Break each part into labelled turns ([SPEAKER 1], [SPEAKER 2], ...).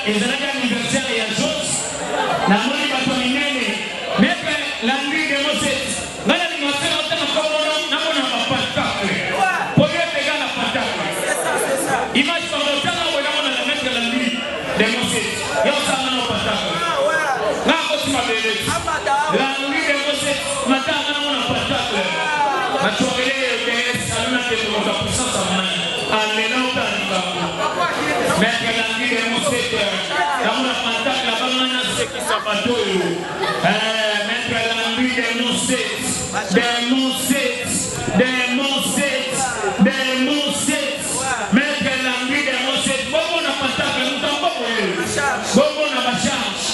[SPEAKER 1] ezalaki anniversaire ya Jos namoni bato minene maître Landry de Moses ngana limasela otana komono namona bapatacle poye tegala patacle image pardotana wena mona la maître Landry de Moses yo sana no patacle ngako simabele Landry de Moses matana mona patacle machokele de saluna de la puissance amani alelauta nibabu maître Landry de Moses namona patacle la bamana seki sabatoyo maître Landry de Moses de Moses maître Landry de Moses bobo na patacle mutambo bobo na bachange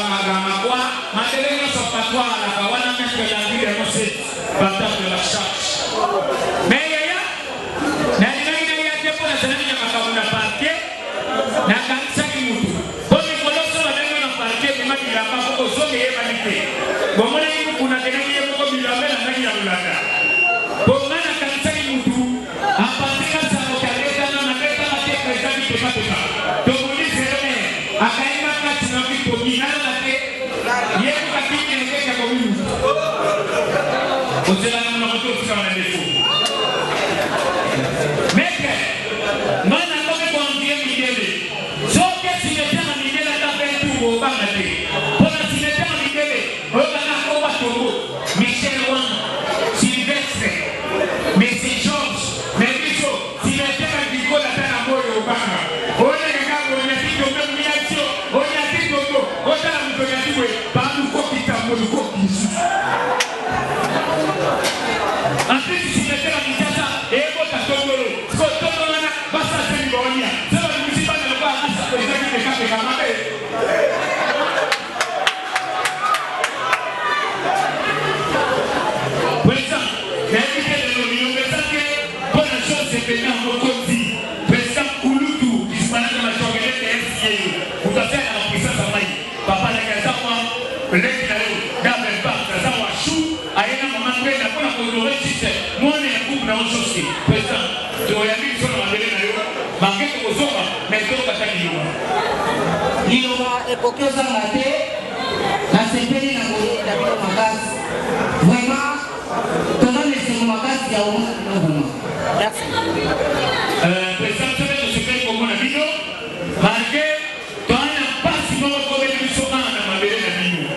[SPEAKER 1] magama kwa madeleno sopatwa la kawana maître Landry de Moses patacle la charge mais yaya na nina ya tepo na zanani ya makabuna parke na kanisa kimutu bomi koloso na neno na parke ni mabila bako zote yeba nite bomona hivi kuna kenani yebo kwa bilame na ndani ya ulanda bomana kanisa kimutu hapa ndika sana kaleta na naleta na tepo zaidi tepateka tomoni zeme akaima kati na vipo binana na te yebo katini ngeka kwa huyu Ozela na mnakoto kama na ndefu meke mana kome kwa ndiye midele zote sinetema midele tape tubo banga te pona sinetema midele oga na koba togo Michel Wan Sylvestre Messi George Mebiso sinetema dikola tana moyo banga ona ngako na tito mmiacho ona tito go ona mtonya tiwe bandu ko kitambo ko kisu Antes si metera mitata ego tatogoro skotoro na basa selibonia sema msiba na kwa hasa kwa zaki de kape kama be Pesa nani kile ndio nimesake bona chose pena mokozi pesa kulutu kisana kama chogelete FCA utasema na kisasa mai papa na kaza kwa leki na leo dabe paka za washu aina mama kwenda kuna kuzoresha muone ya kubu na ososi pesa ndio ya mimi sio maendeleo na leo bangeto kuzoma na ndio kataki leo
[SPEAKER 2] Lilo epokeza mate na sepeli na kuenda bila magazi vraiment tona ni magazi ya umu merci
[SPEAKER 1] pesa tena tusipeni kwa mwana video marke tona pasi mwa kwa ile msokana na maendeleo na video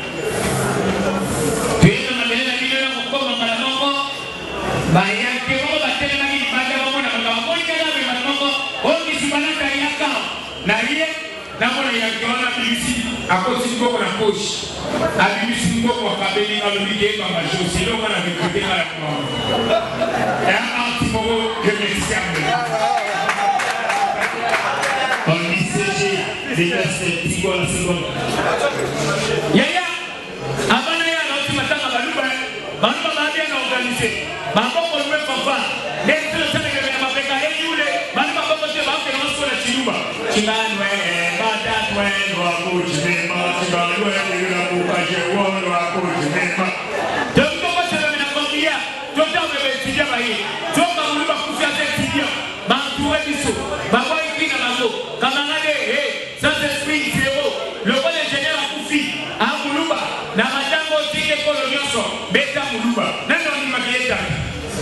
[SPEAKER 1] tena maendeleo na video na kukoma mara moja baya kemo batele na ni baada ya mwana kama kwa ile na mwana ongi sibanaka yaka na yeye na mwana yakiona bilisi akosi ngoko na poshi abimisi ngoko wakabeli alobige kama josi leo kana vikite kala kwa ya antimogo gemesiambe on diseje déjà tigo la seconde yaya abana ya na ultimatanga baluba baadhi na organiser bamboko lwe papa ndio sana kama mapeka yule bali bamboko je baadhi na masuala chiluba kinganwe wendo akujimema kinganwe yule kukaje wendo akujimema ndio kwa sababu ninakwambia tota umebetikia bahi toka uliba kufia zetia bantu webiso baba ikina mazo kama ngale sasa spring zero loko le general kufi amuluba na matango tike kolonyoso beta muluba nando ni makieta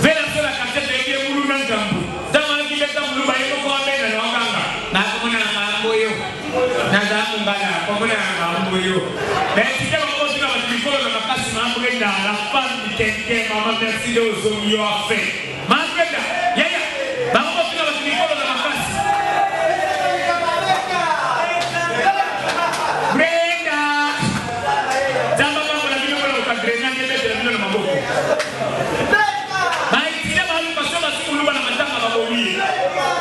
[SPEAKER 1] vela sola katete ile muluba ngambu tama kibeta muluba yeko kwa bena na waganga na kumona na mambo yo na zamu ngala kumona na mambo yo beti kama kwa tuna matikolo na makasi mambo enda la fami tenge mama merci de ozomio afe mangenda yaya bako tuna matikolo na makasi Brenda zamba mambo na vile kwa ukagrena ngebe na vile na maboko baitile balu pasoma sikuluba na matanga baboni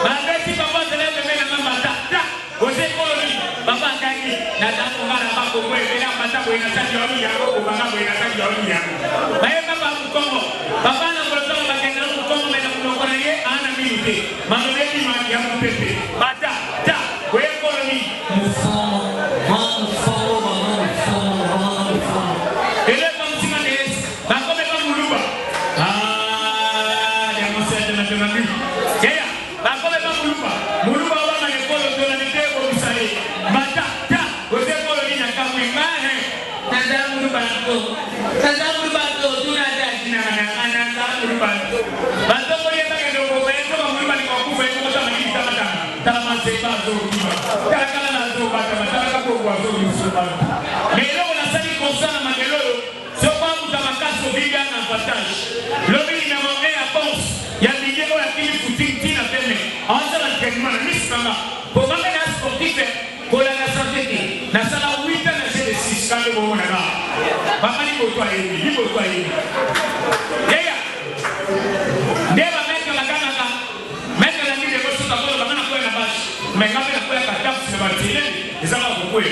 [SPEAKER 1] bagati baba zele mena mama tata goze koloni baba ngani na dapo ngala bako kwe bila matako inataji wali yako kubanga inataji wali yako bae baba mkongo baba na kolotaka bagenda mkongo mena kunokona ye ana minute manoleti mali ya mpepe bata ta kwe koloni mfomo ele kamsima des bako beba muluba ya mosete na tunani yaya bako beba muluba wa na ekolo tona mahe tazamu bantu tunada ana bantu bantu ko yeba ke do ko ento ko muri bani ko ku fe ko sama ni tamata tama se ba do kiba kala kala na do ba tama ko kwa do yusu ba lelo na sali ko sana magelo so kwa mtamakaso biga na partage lobi na mongea boss ya bijeko ya kili futinti na teme anza la kenmana misanga ko banga na sportif ko la na santé na sala 8 na c'est 6 quand bon na ba banga ni ko kwa hivi yaya ndeba meka la kana ka meka la ndio ko suka ko banga na kwa na bash meka na kwa ka tafu se batile ezala ko kwa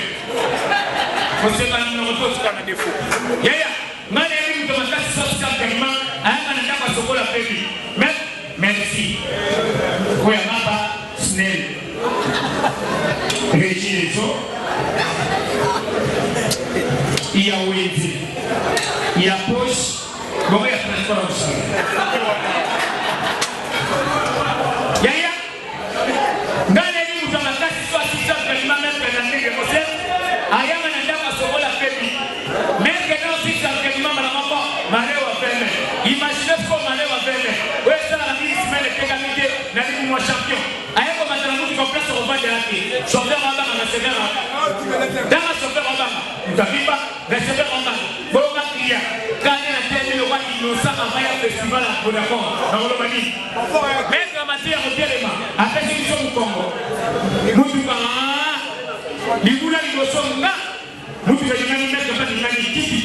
[SPEAKER 1] ko se kana no ko suka na defu yaya ngane ni mtu makasi sasa kama aya anataka sokola pepi merci kwa baba snell rejizo ya wezi ya push gogo ya transformation yaya ngane ni mtu makasi sasa kama meka na ndio ko se aya anataka sokola pepi meka na sisa kama na mama marewa peme imagine ko marewa peme wewe sana na mimi simele tega mide na ni mwa champion ayeko mataramu kwa place au bande yake chauffeur baba na severa dama chauffeur baba mtabiba na severa baba boka kia kana na tende le kwa inosa amaya festival à Vodacom na wolo bani meka matia hotelema apesi hizo mkongo mtu kama ligula ligosonga mtu kajimani meka pati nani kiti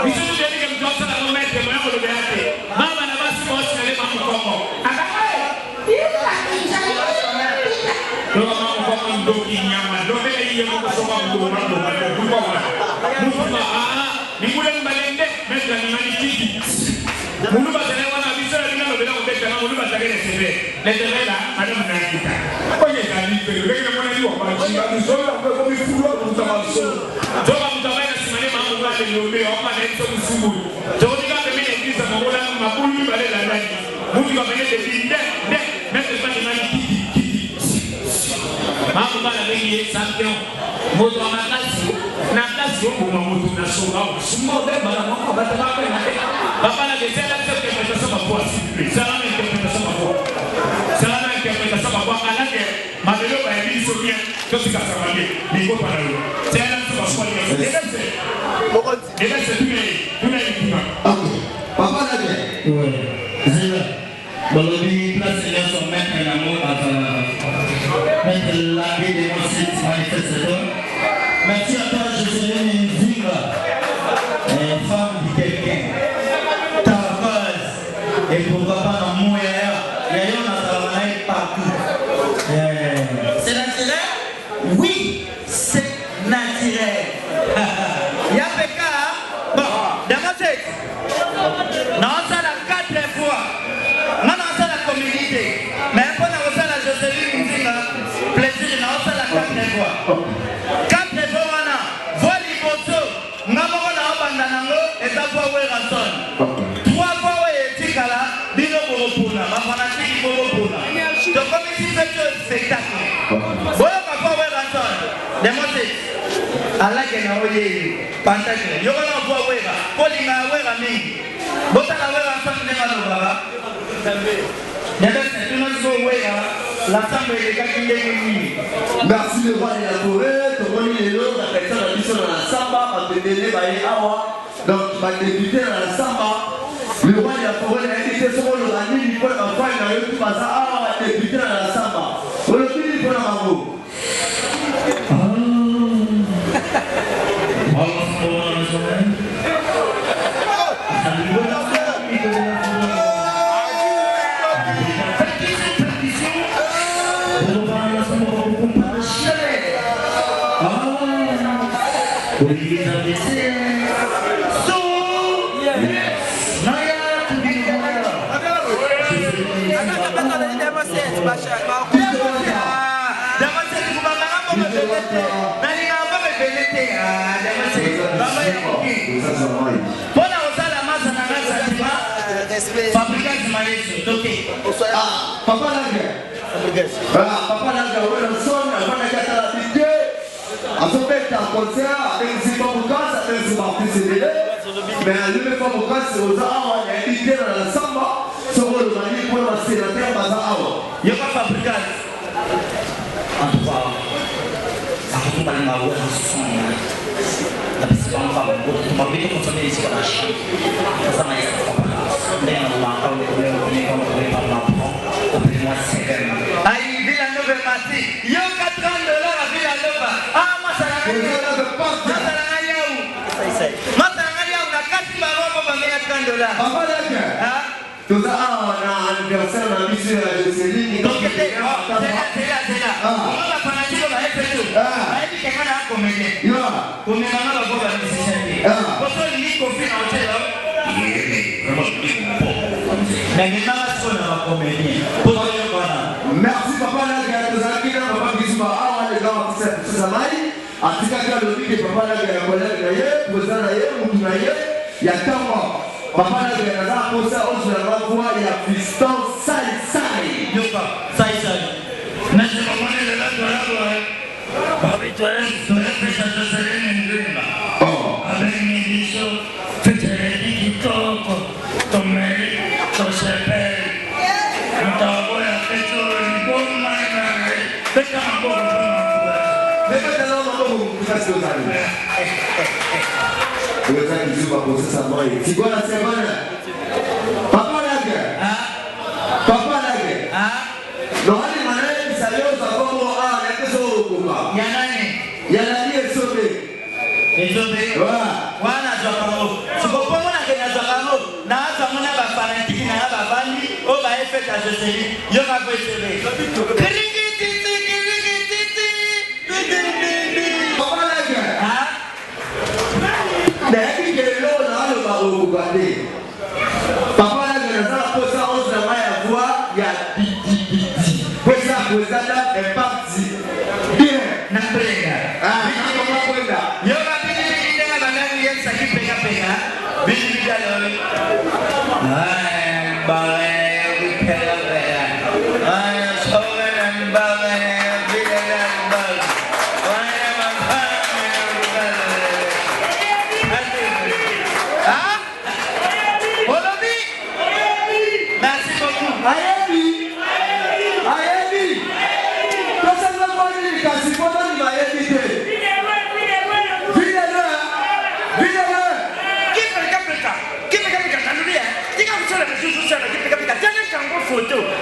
[SPEAKER 1] bisu ndio nige mtosa na momete mwana wolo yake mama na basi kwa sile mama mkongo ndoki nyama ndobe ile mko soma mdomo ni mule mbalende meta ni mani kiki mulu batalewa na bisara bila nobela ko beta na mulu batagere sebe letela madam na kita oye kali pero leke mwana ni wa chinga msola kwa mifulwa mtamaso toba mtabaya simane mambo ngale ndombe hapa na hizo msubu jodi kama mimi ingiza mabola mabulu balela ndani mtu kama yeye dinde meta ni mani kiki mambo bana bengi champion moto amakasi na kasi yo kwa moto na soga simo de bana mambo bataka na papa na gesela tete pesa saba kwa salama nke pesa saba kwa salama nke pesa saba kwa alake madelo ba hivi sokia tosika sabali niko pana leo tena saba kwa leo dekase tuna ikima
[SPEAKER 3] papa na je zira balobi place ya so mettre na mo mettre la vie de mon site manifestation. Merci à toi, Jocelyne Nzinga, femme de quelqu'un. Ta base, et pourquoi pas dans mon yaya, yaya on a travaillé partout. C'est naturel? Oui, c'est naturel. Yapeka, bon, dans ma tête, dans ça la 4 fois, non, dans ça la communauté, mais pour la Jocelyne Nzinga, plaisir, non, ça la 4 fois. 4 fois, wana, voli boto, ngaboko na obanda nango, eza fois we ranson. 3 fois we etikala, dino boropuna, mafanatiki boropuna. Donc comme ici, c'est un spectacle. Boyo papa we ranson, demote, alake na oye, pantaje, yoko na fois we ra, poli na we ra mingi. Bota na we ranson, nema no baba.
[SPEAKER 4] Merci le roi de la forêt, Tomoni Lelo, la personne a dit sur la samba, ma bébé Baye Awa, donc ma débuté dans la samba. Le roi de la forêt a été sur le rani, il faut la fois, il a eu tout ça, Awa a débuté dans la samba. On le dit, il faut la mambo.
[SPEAKER 3] Papa Laga, papa Laga,
[SPEAKER 4] fait un concert avec ses avocats, avec ses parties mais à lui, les avocats, c'est aux arts, il y a une idée dans la samba, sur le mani pour la sénateur Bazao.
[SPEAKER 3] Il n'y a pas fabricant. En tout cas, ça ne peut pas aller à l'ouest en son. La personne va me dire que consommer ici à la Chine. Ça m'a été pas mal. Mais on va encore le connaître par l'enfant. Après moi, c'est vraiment. Aïe, Villanova Mati. Il y a 4 ans de là à Villanova. Ah, moi, ça n'a rien à
[SPEAKER 4] Papa là, tout ça, on a un anniversaire dans la mission de Joséline.
[SPEAKER 3] Donc, c'est là. On va faire un petit peu de FPO. Il y a quelqu'un à comédien. Comme les mamans de la musicienne. Pourquoi il dit qu'on fait un tel homme? Mais les mamans sont dans la comédie.
[SPEAKER 4] Merci papa là, qui a été là, papa qui sont là, les gens qui sont là. En tout cas, le but de papa là, qui a collègue là, président là, ou là, il y a tant de papa là, qui a posé au sur la voie, il y a Fiston Sai.
[SPEAKER 3] Yoka, Sai. Mais je vais demander de la gloire. Papi, tu es fait à Joséline avec mes bijoux, faites les kitoko, ton mari, ton chapelle. On t'a envoyé à faire une bonne main. Faites un bon
[SPEAKER 4] Mais maintenant, on va vous faire le temps qui joue à poser sa main. C'est quoi la semaine? Papa Lague. Papa Lague. Non, il m'a dit que ça y est, ça va voir. Il y a que ça au combat. Il y a la vie est sauvée.
[SPEAKER 3] Et sauvé? Voilà, Jacamo. Tu comprends mon agenda, Jacamo? N'a pas mon abat fanatique, n'a pas bandi. Oh, bah, elle fait ta Joséline. Yo, ma voix est sauvée.
[SPEAKER 4] Papa Lague. Mais qui est là, on a le barreau regardé. Papa Lague, dans la pose à 11 de maille à voix, il y a biti. Pose là, est parti. Bien.
[SPEAKER 3] Namprenga. Yo, ma biti, la banane, il y a ça qui pega. Biti, alors.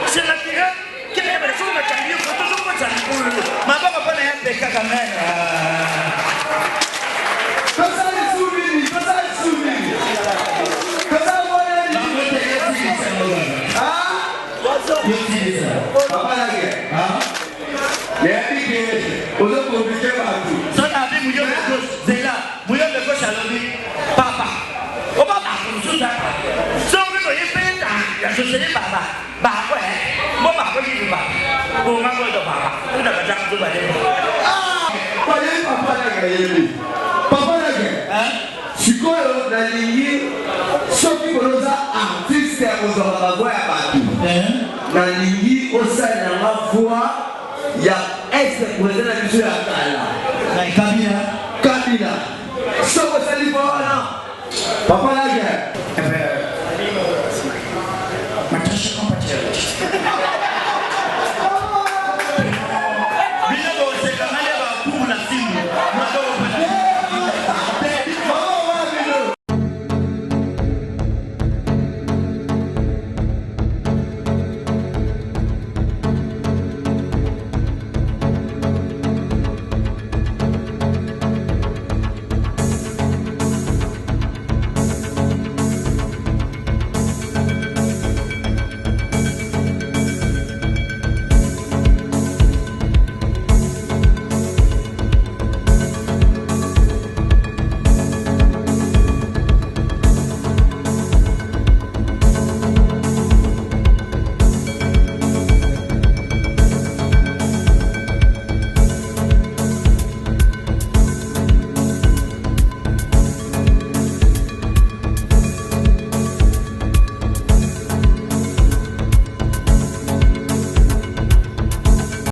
[SPEAKER 3] C'est la tira qui est la personne qui a mis photo sur votre salle. Ma papa pas n'a pas quand même.
[SPEAKER 4] Papa est souvenu. Papa Papa Lague. Les amis, on a compliqué partout.
[SPEAKER 3] Ça n'a pas mouillé de gauche. C'est là. Mouillé de gauche à l'homme. Papa. Oh papa, vous ça. Ça on veut y faire ça. Je sais papa. Bah ouais. Moi papa qui dit papa. Pour ma voix de papa. Vous n'avez pas de
[SPEAKER 4] Papa Lague. Papa Lague. Sikoyo na lingi soki koloza artiste ya kozala voix ya bato. Na lingi osala na voix ya ex-président na biso ya kala. Na Kabila. Soko sali wana. Papa Lague.